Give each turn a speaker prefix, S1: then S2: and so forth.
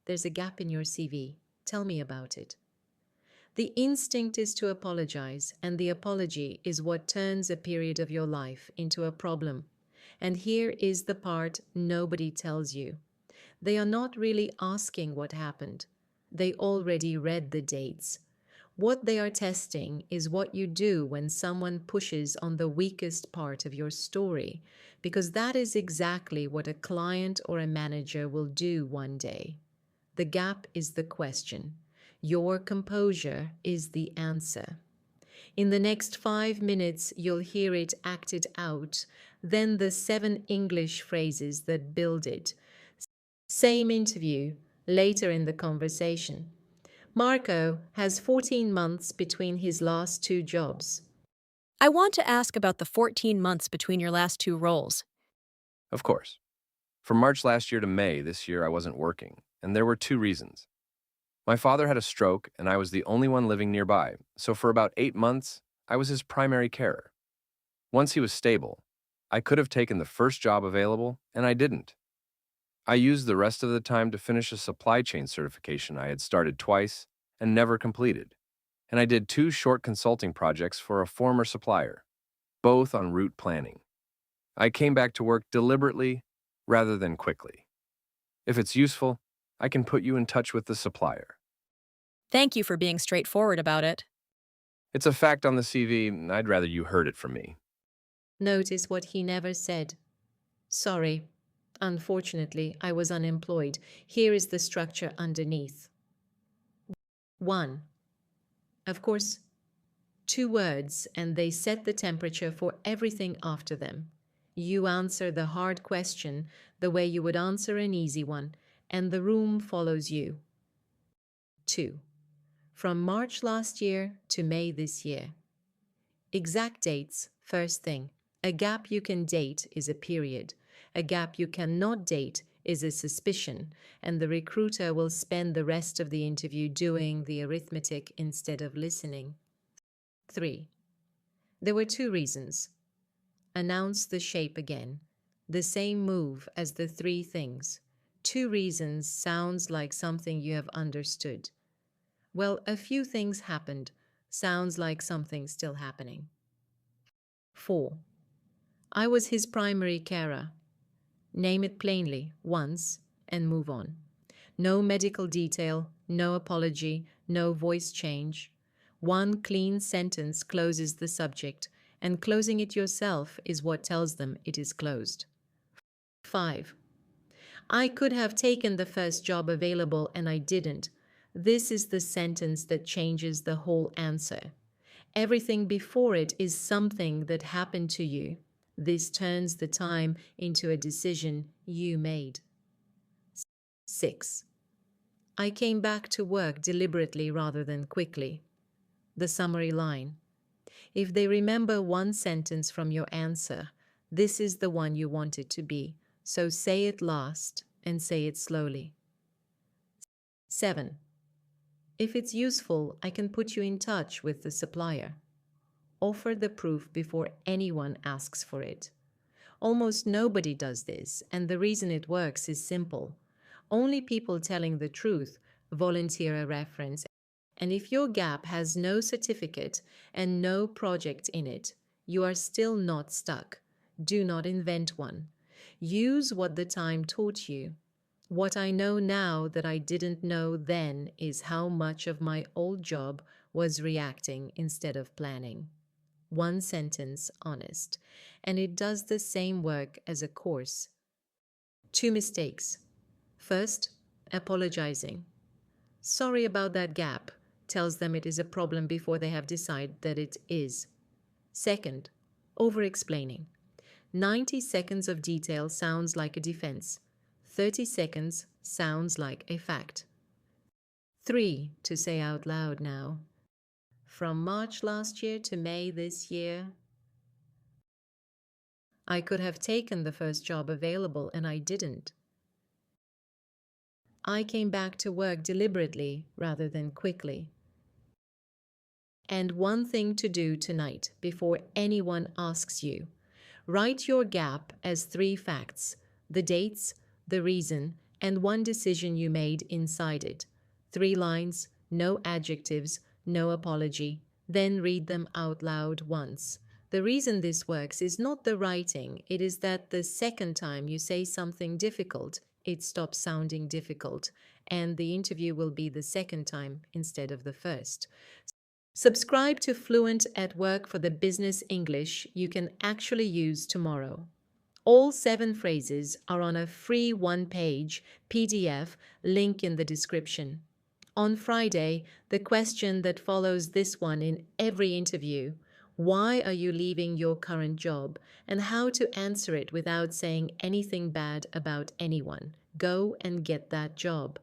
S1: there's a gap in your CV. Tell me about it. The instinct is to apologize, and the apology is what turns a period of your life into a problem. And here is the part nobody tells you. They are not really asking what happened. They already read the dates. What they are testing is what you do when someone pushes on the weakest part of your story, because that is exactly what a client or a manager will do one day. The gap is the question. Your composure is the answer. In the next 5 minutes, you'll hear it acted out, then the 7 English phrases that build it. Same interview, later in the conversation. Marco has 14 months between his last 2 jobs.
S2: I want to ask about the 14 months between your last two roles.
S3: Of course. From March last year to May this year, I wasn't working, and there were two reasons. My father had a stroke, and I was the only one living nearby, so for about 8 months, I was his primary carer. Once he was stable, I could have taken the first job available, and I didn't. I used the rest of the time to finish a supply chain certification I had started twice and never completed, and I did 2 short consulting projects for a former supplier, both on route planning. I came back to work deliberately rather than quickly. If it's useful, I can put you in touch with the supplier.
S2: Thank you for being straightforward about it.
S3: It's a fact on the CV, and I'd rather you heard it from me.
S1: Notice what he never said. Sorry. Unfortunately, I was unemployed. Here is the structure underneath. 1. Of course, 2 words, and they set the temperature for everything after them. You answer the hard question the way you would answer an easy one, and the room follows you. 2. From March last year to May this year. Exact dates, first thing. A gap you can date is a period. A gap you cannot date is a suspicion, and the recruiter will spend the rest of the interview doing the arithmetic instead of listening. 3. There were 2 reasons. Announce the shape again. The same move as the 3 things. 2 reasons sounds like something you have understood. Well, a few things happened. Sounds like something still happening. 4. I was his primary carer. Name it plainly, once, and move on. No medical detail, no apology, no voice change. One clean sentence closes the subject, and closing it yourself is what tells them it is closed. 5. I could have taken the first job available and I didn't. This is the sentence that changes the whole answer. Everything before it is something that happened to you. This turns the time into a decision you made. 6. I came back to work deliberately rather than quickly. The summary line. If they remember one sentence from your answer, this is the one you want it to be. So say it last and say it slowly. 7. If it's useful, I can put you in touch with the supplier. Offer the proof before anyone asks for it. Almost nobody does this, and the reason it works is simple. Only people telling the truth volunteer a reference, and if your gap has no certificate and no project in it, you are still not stuck. Do not invent one. Use what the time taught you. What I know now that I didn't know then is how much of my old job was reacting instead of planning. One sentence, honest, and it does the same work as a course. 2 mistakes. First, apologizing. Sorry about that gap tells them it is a problem before they have decided that it is. Second, over-explaining. 90 seconds of detail sounds like a defense. 30 seconds sounds like a fact. 3 to say out loud now. From March last year to May this year, I could have taken the first job available and I didn't. I came back to work deliberately rather than quickly. And one thing to do tonight before anyone asks you. Write your gap as 3 facts: the dates, the reason, and one decision you made inside it. 3 lines, no adjectives, no apology. Then read them out loud once. The reason this works is not the writing, it is that the second time you say something difficult, it stops sounding difficult, and the interview will be the second time instead of the first. Subscribe to Fluent at Work for the business English you can actually use tomorrow. All 7 phrases are on a free one-page PDF link in the description. On Friday, the question that follows this one in every interview: why are you leaving your current job? And how to answer it without saying anything bad about anyone. Go and get that job.